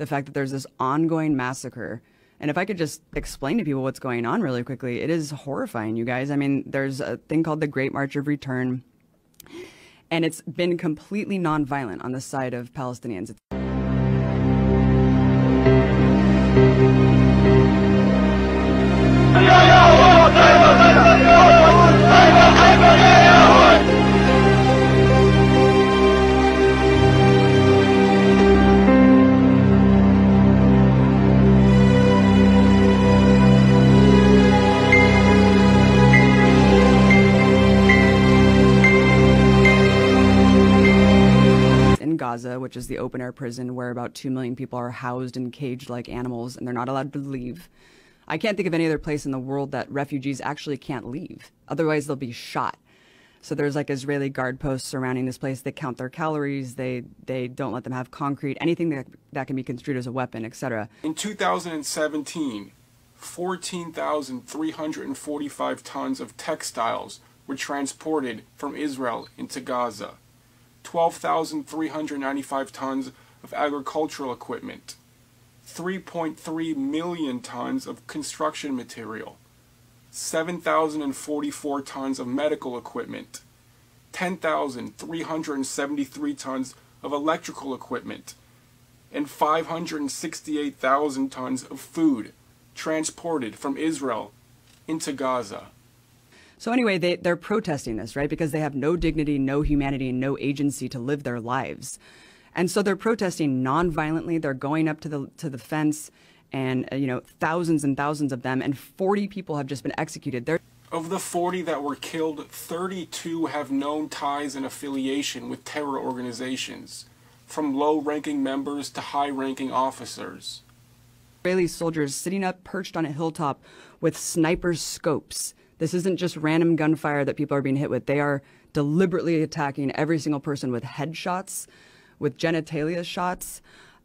the fact that there's this ongoing massacre. And if I could just explain to people what's going on really quickly, it is horrifying, you guys. I mean, there's a thing called the Great March of Return, and it's been completely nonviolent on the side of Palestinians. Gaza, which is the open-air prison where about 2 million people are housed and caged like animals, and they're not allowed to leave. I can't think of any other place in the world that refugees actually can't leave. Otherwise, they'll be shot. So there's like Israeli guard posts surrounding this place. They count their calories. They don't let them have concrete, anything that can be construed as a weapon, etc. In 2017, 14,345 tons of textiles were transported from Israel into Gaza. 12,395 tons of agricultural equipment, 3.3 million tons of construction material, 7,044 tons of medical equipment, 10,373 tons of electrical equipment, and 568,000 tons of food transported from Israel into Gaza. So anyway, they're protesting this, right? Because they have no dignity, no humanity, and no agency to live their lives. And so they're protesting non-violently. They're going up to the fence, and thousands and thousands of them, and 40 people have just been executed. Of the 40 that were killed, 32 have known ties and affiliation with terror organizations, from low-ranking members to high-ranking officers. Israeli soldiers sitting up perched on a hilltop with sniper scopes. This isn't just random gunfire that people are being hit with. They are deliberately attacking every single person with headshots, with genitalia shots.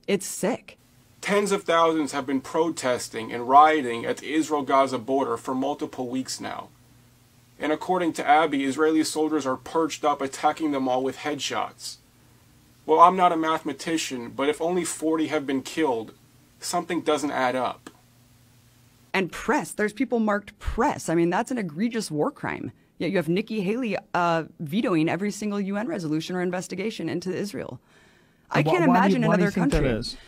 It's sick. Tens of thousands have been protesting and rioting at the Israel-Gaza border for multiple weeks now. And according to Abby, Israeli soldiers are perched up attacking them all with headshots. Well, I'm not a mathematician, but if only 40 have been killed, something doesn't add up. And press. There's people marked press. I mean, that's an egregious war crime. Yet you have Nikki Haley vetoing every single UN resolution or investigation into Israel. I can't imagine another country. That is?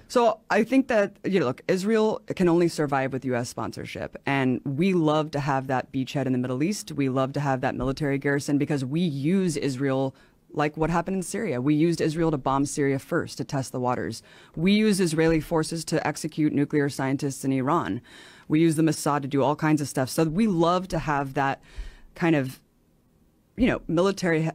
So I think that, look, Israel can only survive with U.S. sponsorship. And we love to have that beachhead in the Middle East. We love to have that military garrison because we use Israel like what happened in Syria. We used Israel to bomb Syria first to test the waters. We used Israeli forces to execute nuclear scientists in Iran. We use the Mossad to do all kinds of stuff. So we love to have that kind of, military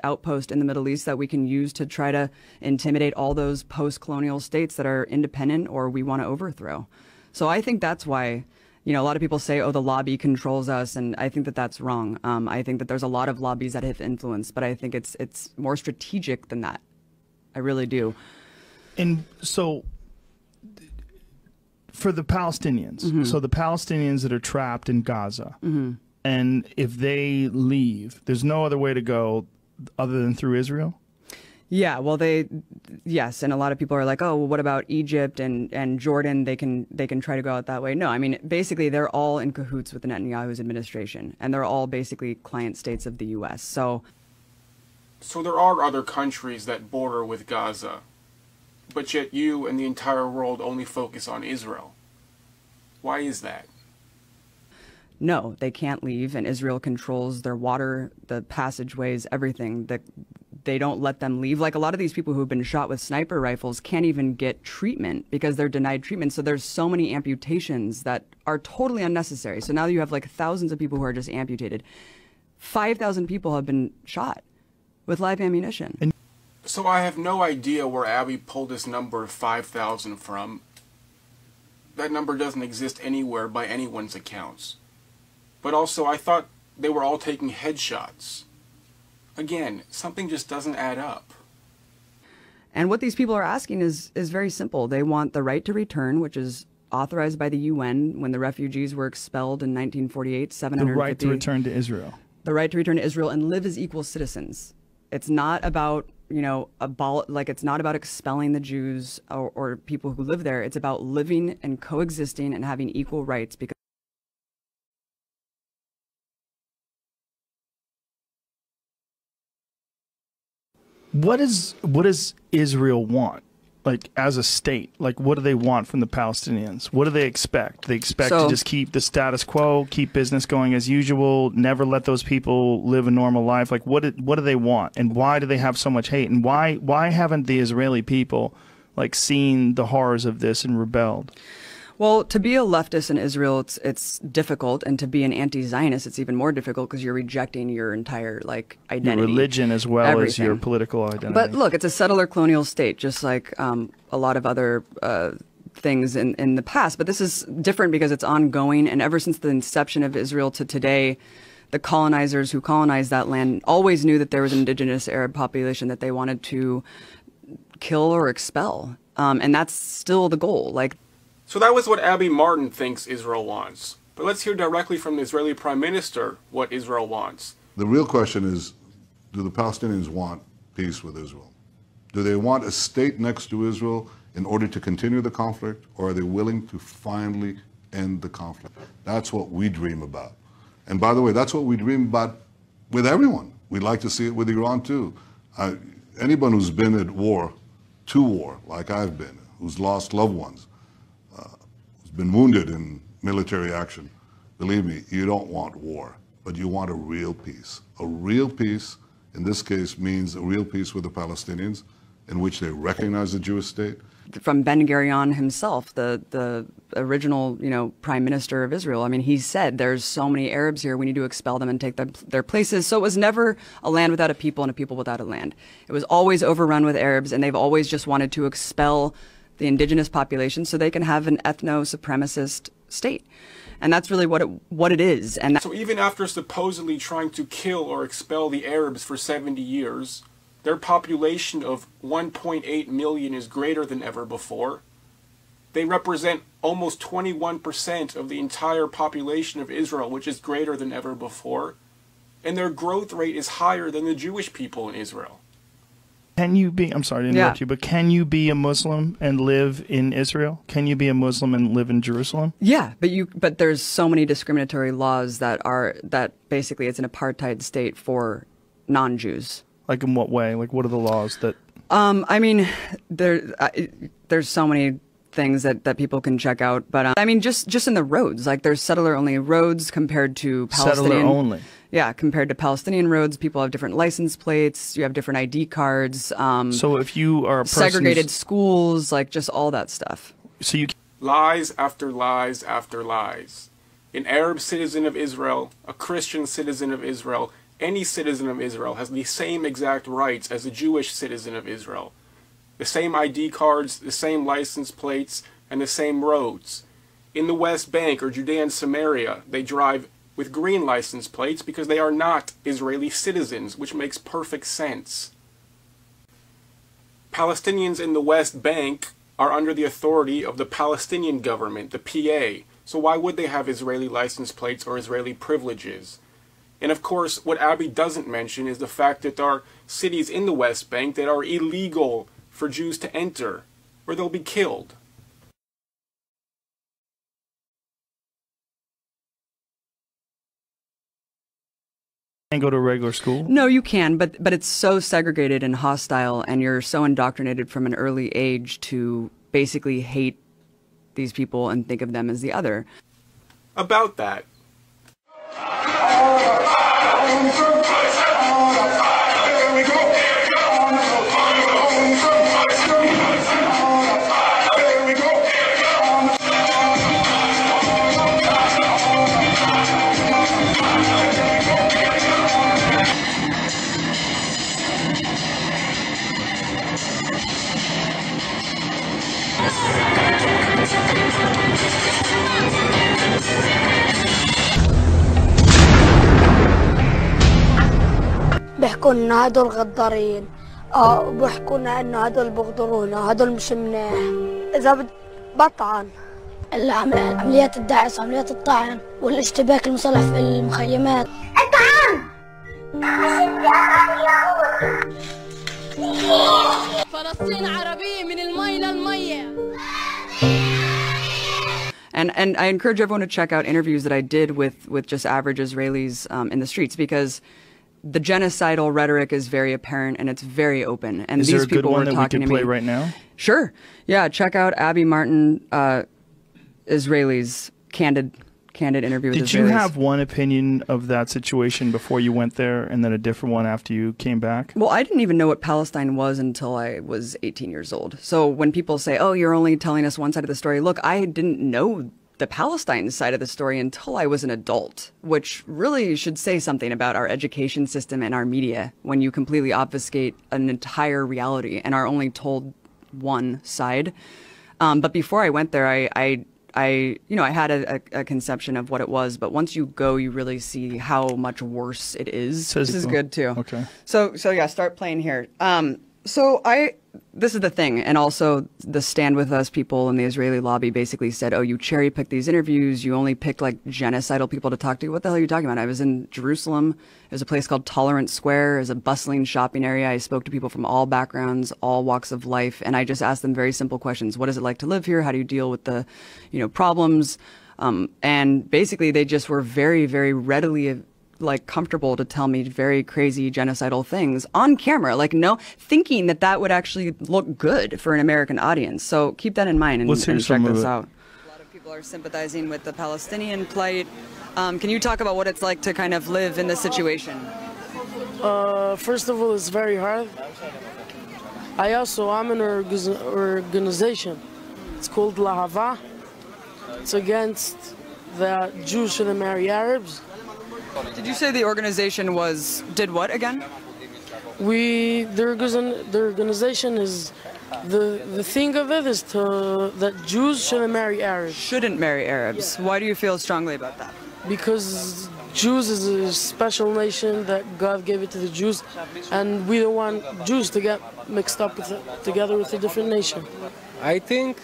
outpost in the Middle East that we can use to try to intimidate all those post-colonial states that are independent or we want to overthrow. So I think that's why, a lot of people say, oh, the lobby controls us. And I think that that's wrong. I think that there's a lot of lobbies that have influence, but I think it's more strategic than that. I really do. And so for the Palestinians, so the Palestinians that are trapped in Gaza, and if they leave, there's no other way to go other than through Israel? Yeah, well, yes, and a lot of people are like, oh, well, what about Egypt and Jordan? They can try to go out that way. No, I mean, basically, they're all in cahoots with the Netanyahu's administration, and they're all basically client states of the U.S. So there are other countries that border with Gaza, but yet you and the entire world only focus on Israel. Why is that? No, they can't leave, and Israel controls their water, the passageways, everything. They don't let them leave. Like a lot of these people who've been shot with sniper rifles can't even get treatment because they're denied treatment. So there's so many amputations that are totally unnecessary. So now you have like thousands of people who are just amputated. 5,000 people have been shot with live ammunition. So I have no idea where Abby pulled this number of 5,000 from. That number doesn't exist anywhere by anyone's accounts. But also, I thought they were all taking headshots. Again, something just doesn't add up. And what these people are asking is very simple. They want the right to return, which is authorized by the UN when the refugees were expelled in 1948, 750. The right to return to Israel. The right to return to Israel and live as equal citizens. It's not about, like it's not about expelling the Jews or people who live there. It's about living and coexisting and having equal rights. Because what does Israel want? Like, as a state, like, what do they want from the Palestinians? What do they expect? They expect to just keep the status quo, keep business going as usual, never let those people live a normal life. Like, what do they want? And why do they have so much hate? And why haven't the Israeli people, like, seen the horrors of this and rebelled? Well, to be a leftist in Israel, it's difficult, and to be an anti-Zionist, it's even more difficult because you're rejecting your entire identity, your religion as well everything. As your political identity. But look, it's a settler colonial state, just like a lot of other things in the past. But this is different because it's ongoing, and ever since the inception of Israel to today, the colonizers who colonized that land always knew that there was an indigenous Arab population that they wanted to kill or expel, and that's still the goal. So that was what Abby Martin thinks Israel wants. But let's hear directly from the Israeli Prime Minister what Israel wants. The real question is, do the Palestinians want peace with Israel? Do they want a state next to Israel in order to continue the conflict, or are they willing to finally end the conflict? That's what we dream about. And by the way, that's what we dream about with everyone. We'd like to see it with Iran too. Anyone who's been at war, to war, like I've been, who's lost loved ones, been wounded in military action, believe me, you don't want war, but you want a real peace. A real peace, in this case, means a real peace with the Palestinians, in which they recognize the Jewish state. From Ben Gurion himself, the original, prime minister of Israel, I mean, he said there's so many Arabs here, we need to expel them and take their places. So it was never a land without a people and a people without a land. It was always overrun with Arabs, and they've always just wanted to expel the indigenous population so they can have an ethno-supremacist state. And that's really what it is. And so even after supposedly trying to kill or expel the Arabs for 70 years, their population of 1.8 million is greater than ever before. They represent almost 21% of the entire population of Israel, which is greater than ever before. And their growth rate is higher than the Jewish people in Israel. Can you be, I'm sorry to interrupt you, but can you be a Muslim and live in Israel? Can you be a Muslim and live in Jerusalem? Yeah, but there's so many discriminatory laws that basically it's an apartheid state for non-Jews. Like in what way? Like what are the laws that? I mean, there's so many things that people can check out, but I mean, just in the roads, like there's settler-only roads compared to Palestinian. Settler-only. Yeah, compared to Palestinian roads, people have different license plates. You have different ID cards. So if you are a person segregated schools, like just all that stuff. So you lies after lies after lies. An Arab citizen of Israel, a Christian citizen of Israel, any citizen of Israel has the same exact rights as a Jewish citizen of Israel. The same ID cards, the same license plates, and the same roads. In the West Bank or Judea and Samaria, they drive with green license plates because they are not Israeli citizens, which makes perfect sense. Palestinians in the West Bank are under the authority of the Palestinian government, the PA, so why would they have Israeli license plates or Israeli privileges? And of course, what Abby doesn't mention is the fact that there are cities in the West Bank that are illegal for Jews to enter, where they'll be killed. Go to a regular school? No, you can, but it's so segregated and hostile, and you're so indoctrinated from an early age to basically hate these people and think of them as the other. About that. بيحكوا لنا هدول غدارين وبيحكوا لنا انه هدول بغدرونا هدول مش منيح اذا بطعن عمليات الدعس وعمليات الطعن والاشتباك المسلح في المخيمات الطعن And I encourage everyone to check out interviews that I did with just average Israelis in the streets, because the genocidal rhetoric is very apparent and it's very open. And is these there a good people one were that we talking can to play me. right now? Sure. Yeah, check out Abby Martin, Israelis, candid interview with Israelis. Did you have one opinion of that situation before you went there and then a different one after you came back? Well, I didn't even know what Palestine was until I was 18 years old. So when people say, oh, you're only telling us one side of the story, look, I didn't know the Palestine side of the story until I was an adult, which really should say something about our education system and our media when you completely obfuscate an entire reality and are only told one side. But before I went there, I had a conception of what it was, but once you go, you really see how much worse it is. This is good too. Okay. So yeah, start playing here. This is the thing, and also the Stand With Us people in the Israeli lobby basically said, oh, you cherry pick these interviews, you only pick like genocidal people to talk to. What the hell are you talking about? I was in Jerusalem. There's a place called Tolerance Square. It's a bustling shopping area. I spoke to people from all backgrounds, all walks of life, and I just asked them very simple questions. What is it like to live here? How do you deal with the, problems? And basically they just were very, very readily comfortable to tell me very crazy genocidal things on camera, thinking that would actually look good for an American audience. So keep that in mind and check this out. A lot of people are sympathizing with the Palestinian plight. Can you talk about what it's like to kind of live in this situation? First of all, it's very hard. I'm in an organization. It's called Lahava. It's against the Jews shouldn't marry Arabs. Did you say the organization did what again? The organization is, the thing of it is that Jews shouldn't marry Arabs. Shouldn't marry Arabs. Yeah. Why do you feel strongly about that? Because Jews is a special nation that God gave it to the Jews, and we don't want Jews to get mixed up together with a different nation. I think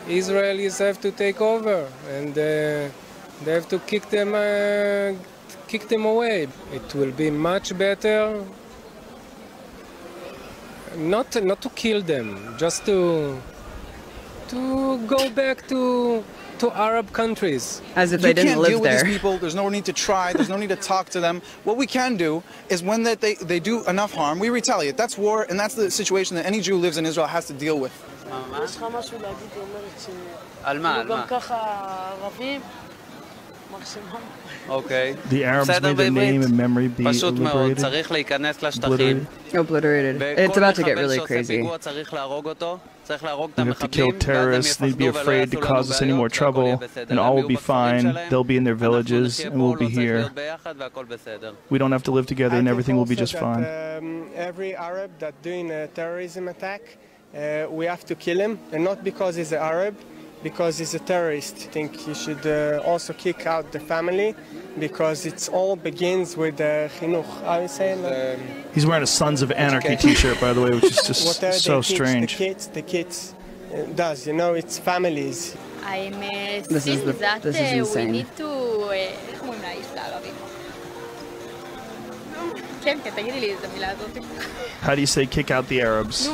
Israelis have to take over, and they have to kick them away. It will be much better not to kill them, just to go back to Arab countries. As if they didn't live there. You can't deal with these people. There's no need to try. There's no need to talk to them. What we can do is when they do enough harm, we retaliate. That's war, and that's the situation that any Jew who lives in Israel has to deal with. Okay. The Arabs made their name and memory be obliterated. It's about to get really crazy. We have to kill terrorists. They'd be afraid to cause us any more trouble, and all will be fine. They'll be in their villages, and we'll be here. We don't have to live together, and everything will be just fine. Every Arab that doing a terrorism attack, we have to kill him, and not because he's an Arab, because he's a terrorist. I think you should also kick out the family, because it all begins with chinuch. I would say. He's wearing a Sons of Anarchy T-shirt, by the way, which is just so strange. The kids does, it's families. This is insane. We need to. How do you say kick out the Arabs?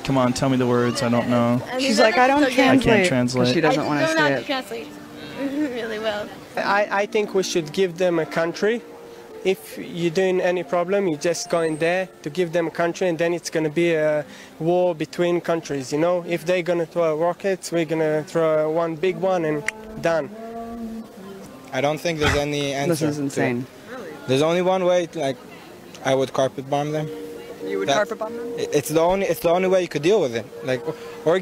Come on, tell me the words. I don't know. She's like, I don't translate. I can't translate. She doesn't want to say it. Translate really well. I think we should give them a country. If you're doing any problem, you just go in there to give them a country, and then it's going to be a war between countries, If they're going to throw rockets, we're going to throw one big one and done. I don't think there's any answer. This is insane. There's only one way, I would carpet bomb them. You would carpet bomb them? It's the only way you could deal with it. Or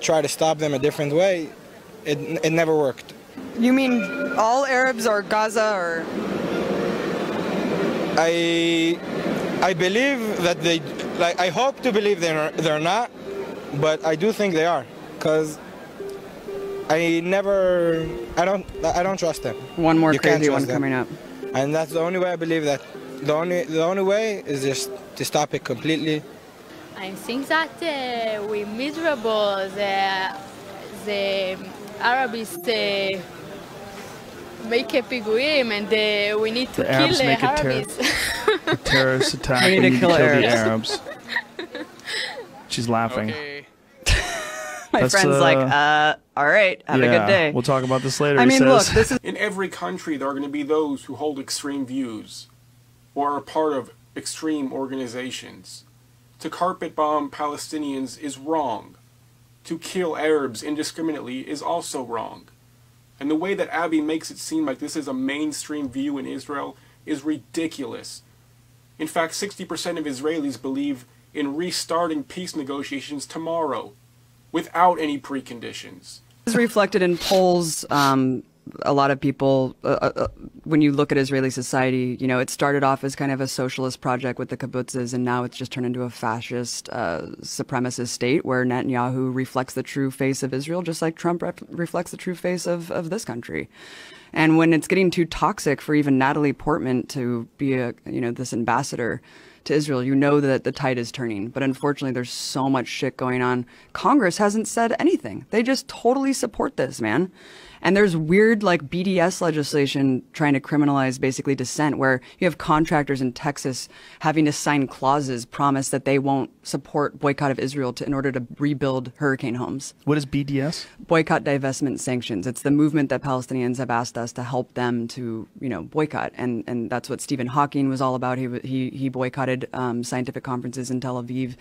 try to stop them a different way. It never worked. You mean all Arabs or Gaza or? I believe that they, I hope to believe they're not, but I do think they are, because I don't trust them. One more crazy one coming up. And that's the only way I believe that. The only way is just to stop it completely. I think that we're miserable. The Arab is make a piguim and we need to The kill Arabs the make a Arabs. a terrorist attack. We need to kill the Arabs. Arabs. She's laughing. Okay. My That's, friend's like, all right, have a good day. We'll talk about this later. I he mean, says. look, this is In every country, there are going to be those who hold extreme views or are part of extreme organizations. To carpet bomb Palestinians is wrong. To kill Arabs indiscriminately is also wrong. And the way that Abby makes it seem like this is a mainstream view in Israel is ridiculous. In fact, 60% of Israelis believe in restarting peace negotiations tomorrow, without any preconditions. is reflected in polls. A lot of people, when you look at Israeli society, you know, it started off as kind of a socialist project with the kibbutzes, and now it's just turned into a fascist, supremacist state where Netanyahu reflects the true face of Israel, just like Trump reflects the true face of this country. And when it's getting too toxic for even Natalie Portman to be this ambassador to Israel, you know that the tide is turning. But unfortunately, there's so much shit going on. Congress hasn't said anything. They just totally support this, man. And there's weird, like, BDS legislation trying to criminalize basically dissent, where you have contractors in Texas having to sign clauses, promise that they won't support boycott of Israel in order to rebuild hurricane homes. What is BDS? Boycott, divestment, sanctions. It's the movement that Palestinians have asked us to help them to, boycott. And that's what Stephen Hawking was all about. He boycotted scientific conferences in Tel Aviv.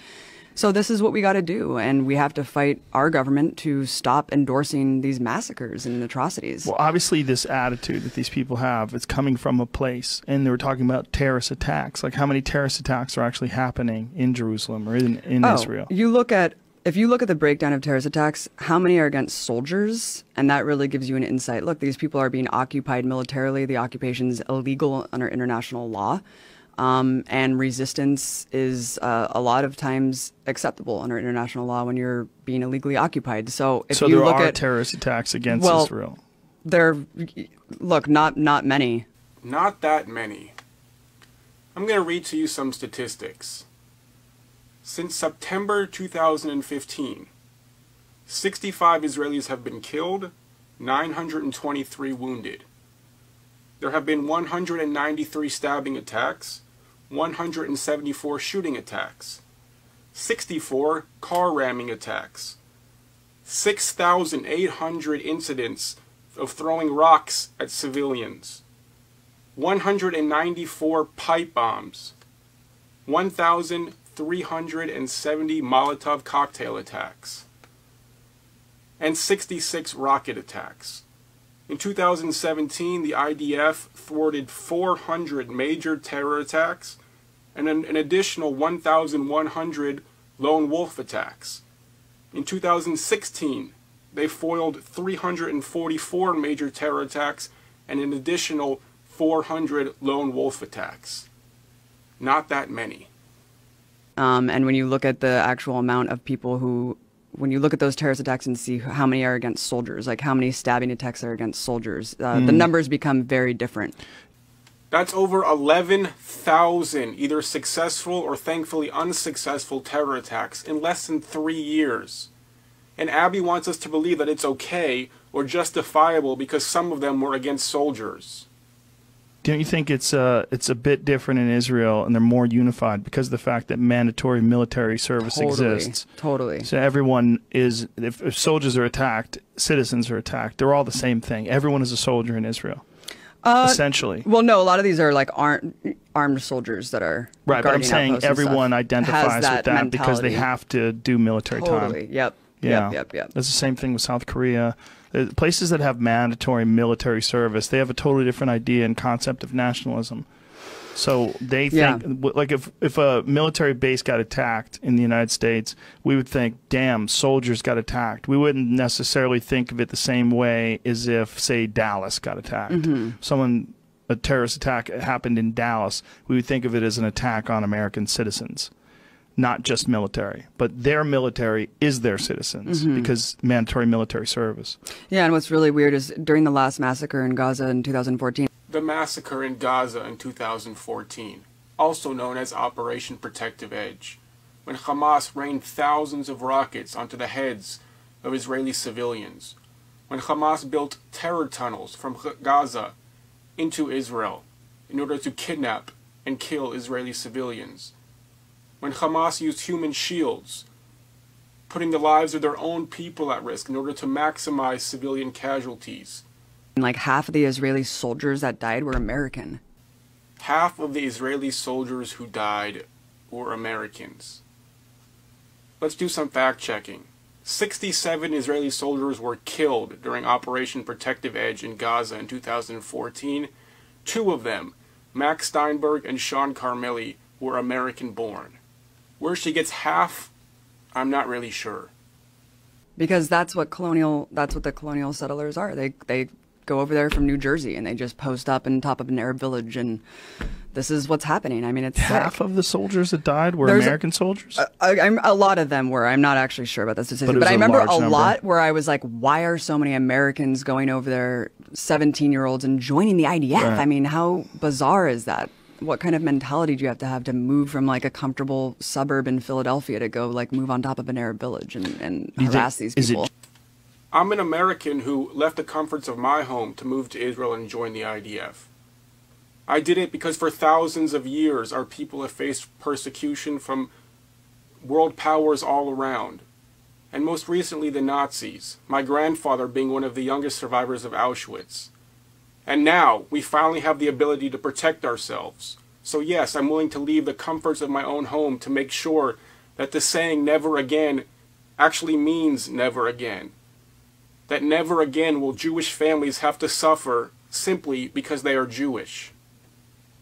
So this is what we got to do, and we have to fight our government to stop endorsing these massacres and atrocities. Well, obviously this attitude that these people have is coming from a place, and they were talking about terrorist attacks. Like, how many terrorist attacks are actually happening in Jerusalem or in Israel? If you look at the breakdown of terrorist attacks, how many are against soldiers? And that really gives you an insight. Look, these people are being occupied militarily. The occupation is illegal under international law. And resistance is a lot of times acceptable under international law when you're being illegally occupied. So if you look at terrorist attacks against Israel. Not many. Not that many. I'm going to read to you some statistics. Since September 2015, 65 Israelis have been killed, 923 wounded. There have been 193 stabbing attacks, 174 shooting attacks, 64 car ramming attacks, 6,800 incidents of throwing rocks at civilians, 194 pipe bombs, 1,370 Molotov cocktail attacks, and 66 rocket attacks. In 2017, the IDF thwarted 400 major terror attacks and an additional 1,100 lone wolf attacks. In 2016, they foiled 344 major terror attacks and an additional 400 lone wolf attacks. Not that many. And when you look at the actual amount of people when you look at those terrorist attacks and see how many are against soldiers, like how many stabbing attacks are against soldiers, the numbers become very different. That's over 11,000 either successful or thankfully unsuccessful terror attacks in less than 3 years. And Abby wants us to believe that it's okay or justifiable because some of them were against soldiers. Don't you think it's a bit different in Israel, and they're more unified because of the fact that mandatory military service exists? Totally. So everyone is, if soldiers are attacked, citizens are attacked. They're all the same thing. Everyone is a soldier in Israel, essentially. Well, no, a lot of these are like armed soldiers that are right. But I'm saying everyone identifies with that mentality. because they have to do military time. Yep. Yeah. Yep. That's the same thing with South Korea. Places that have mandatory military service, they have a totally different idea and concept of nationalism. So they think, like if a military base got attacked in the United States, we would think, damn, soldiers got attacked. We wouldn't necessarily think of it the same way as if, say, Dallas got attacked. A terrorist attack happened in Dallas, we would think of it as an attack on American citizens. Not just military, but their military is their citizens because mandatory military service. Yeah, and what's really weird is during the last massacre in Gaza in 2014. The massacre in Gaza in 2014, also known as Operation Protective Edge, when Hamas rained thousands of rockets onto the heads of Israeli civilians. when Hamas built terror tunnels from Gaza into Israel in order to kidnap and kill Israeli civilians, when Hamas used human shields, putting the lives of their own people at risk in order to maximize civilian casualties. Like half of the Israeli soldiers that died were American. Half of the Israeli soldiers who died were Americans. Let's do some fact-checking. 67 Israeli soldiers were killed during Operation Protective Edge in Gaza in 2014. 2 of them, Max Steinberg and Sean Carmelli, were American-born. Where she gets half, I'm not really sure. Because that's what the colonial settlers are. They go over there from New Jersey and they just post up on top of an Arab village, and this is what's happening. I mean, it's half sick. of the soldiers that died were American soldiers. A lot of them were. I'm not actually sure about the statistic, but I remember a lot where I was like, "Why are so many Americans going over there, 17-year-olds, and joining the IDF?" Right. I mean, how bizarre is that? What kind of mentality do you have to move from like a comfortable suburb in Philadelphia to go like move on top of an Arab village and harass these people? I'm an American who left the comforts of my home to move to Israel and join the IDF. I did it because for thousands of years our people have faced persecution from world powers all around. And most recently the Nazis, my grandfather being one of the youngest survivors of Auschwitz. And now we finally have the ability to protect ourselves. So yes, I'm willing to leave the comforts of my own home to make sure that the saying never again actually means never again. That never again will Jewish families have to suffer simply because they are Jewish.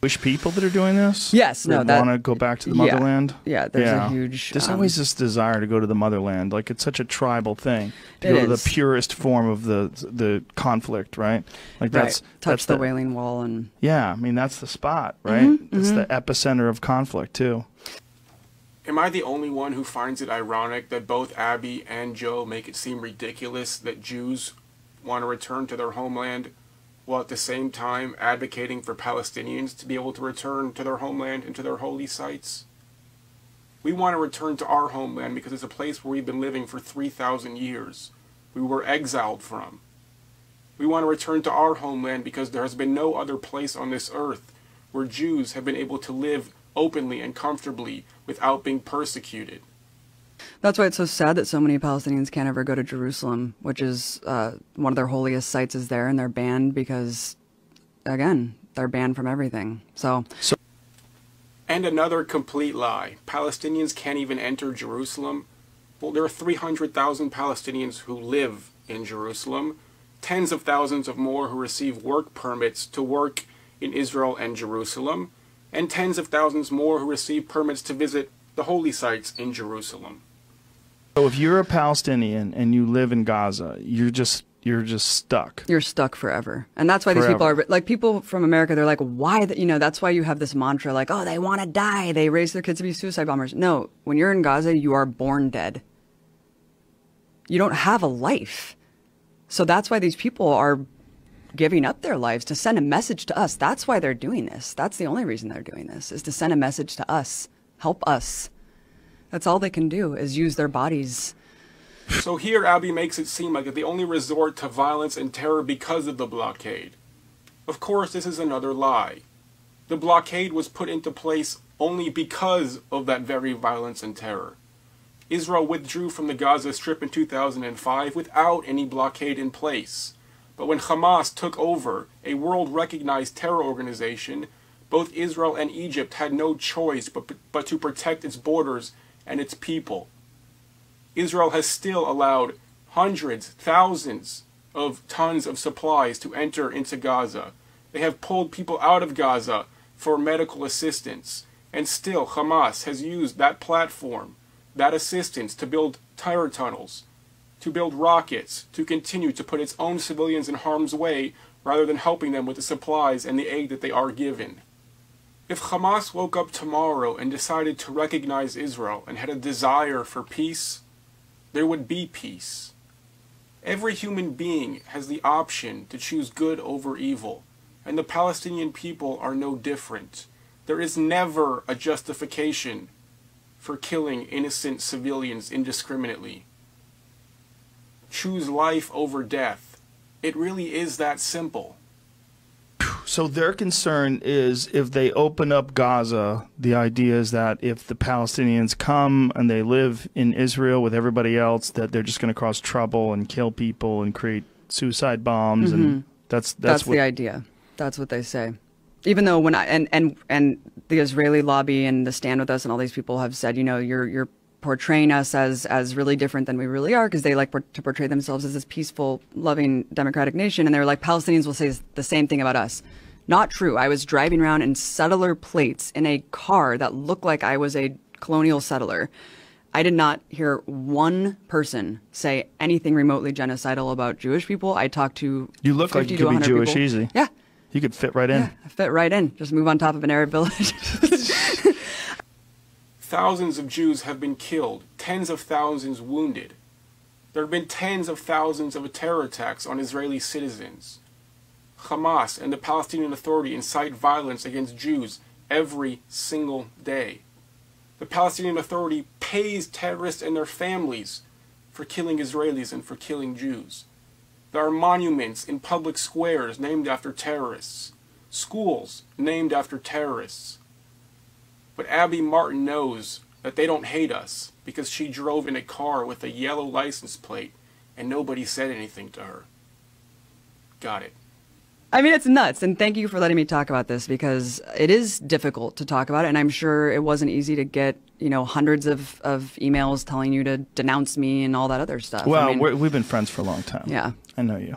Jewish people that are doing this? Yes, no, that want to go back to the motherland. Yeah, there's a huge. There's always this desire to go to the motherland. Like it's such a tribal thing to go to the purest form of the conflict, right? Like that's the Wailing Wall and. Yeah, I mean that's the spot, right? It's the epicenter of conflict too. Am I the only one who finds it ironic that both Abby and Joe make it seem ridiculous that Jews want to return to their homeland, while at the same time advocating for Palestinians to be able to return to their homeland and to their holy sites? We want to return to our homeland because it's a place where we've been living for 3,000 years. We were exiled from. We want to return to our homeland because there has been no other place on this earth where Jews have been able to live openly and comfortably without being persecuted. That's why it's so sad that so many Palestinians can't ever go to Jerusalem, which is one of their holiest sites is there, and they're banned because, again, they're banned from everything. And another complete lie. Palestinians can't even enter Jerusalem. Well, there are 300,000 Palestinians who live in Jerusalem, tens of thousands of more who receive work permits to work in Israel and Jerusalem, and tens of thousands more who receive permits to visit the holy sites in Jerusalem. So if you're a Palestinian and you live in Gaza, you're just stuck. You're stuck forever. And that's why these people are, like, people from America, they're like, why, that's why you have this mantra, like, oh, they want to die. They raise their kids to be suicide bombers. No, when you're in Gaza, you are born dead. You don't have a life. So that's why these people are giving up their lives to send a message to us. That's why they're doing this. That's the only reason they're doing this, is to send a message to us. Help us. That's all they can do, is use their bodies. So here Abby makes it seem like they only resort to violence and terror because of the blockade. Of course, this is another lie. The blockade was put into place only because of that very violence and terror. Israel withdrew from the Gaza Strip in 2005 without any blockade in place. But when Hamas took over, a world-recognized terror organization, both Israel and Egypt had no choice but to protect its borders and its people. Israel has still allowed hundreds, thousands of tons of supplies to enter into Gaza. They have pulled people out of Gaza for medical assistance. And still, Hamas has used that platform, that assistance, to build terror tunnels, to build rockets, to continue to put its own civilians in harm's way rather than helping them with the supplies and the aid that they are given. If Hamas woke up tomorrow and decided to recognize Israel and had a desire for peace, there would be peace. Every human being has the option to choose good over evil, and the Palestinian people are no different. There is never a justification for killing innocent civilians indiscriminately. Choose life over death. It really is that simple. So their concern is if they open up Gaza, the idea is that if the Palestinians come and they live in Israel with everybody else, that they're just going to cause trouble and kill people and create suicide bombs. And that's what the idea. That's what they say. Even though when and the Israeli lobby and the Stand With Us and all these people have said, you know, you're portraying us as really different than we really are, because they like to portray themselves as this peaceful, loving, democratic nation. And they're like, Palestinians will say the same thing about us. Not true. I was driving around in settler plates in a car that looked like I was a colonial settler. I did not hear one person say anything remotely genocidal about Jewish people. I talked to You look like you could be Jewish people. Easy. Yeah. You could fit right in. Yeah, I fit right in. Just move on top of an Arab village. Thousands of Jews have been killed, tens of thousands wounded. There have been tens of thousands of terror attacks on Israeli citizens. Hamas and the Palestinian Authority incite violence against Jews every single day. The Palestinian Authority pays terrorists and their families for killing Israelis and for killing Jews. There are monuments in public squares named after terrorists, schools named after terrorists. But Abby Martin knows that they don't hate us because she drove in a car with a yellow license plate and nobody said anything to her. Got it. I mean, it's nuts. And thank you for letting me talk about this, because it is difficult to talk about it. And I'm sure it wasn't easy to get, you know, hundreds of emails telling you to denounce me and all that other stuff. Well, I mean, we've been friends for a long time. Yeah. I know you.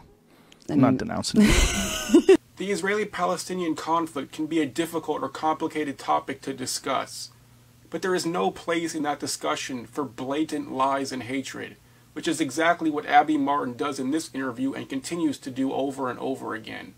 I'm not denouncing you. The Israeli-Palestinian conflict can be a difficult or complicated topic to discuss. But there is no place in that discussion for blatant lies and hatred, which is exactly what Abby Martin does in this interview and continues to do over and over again.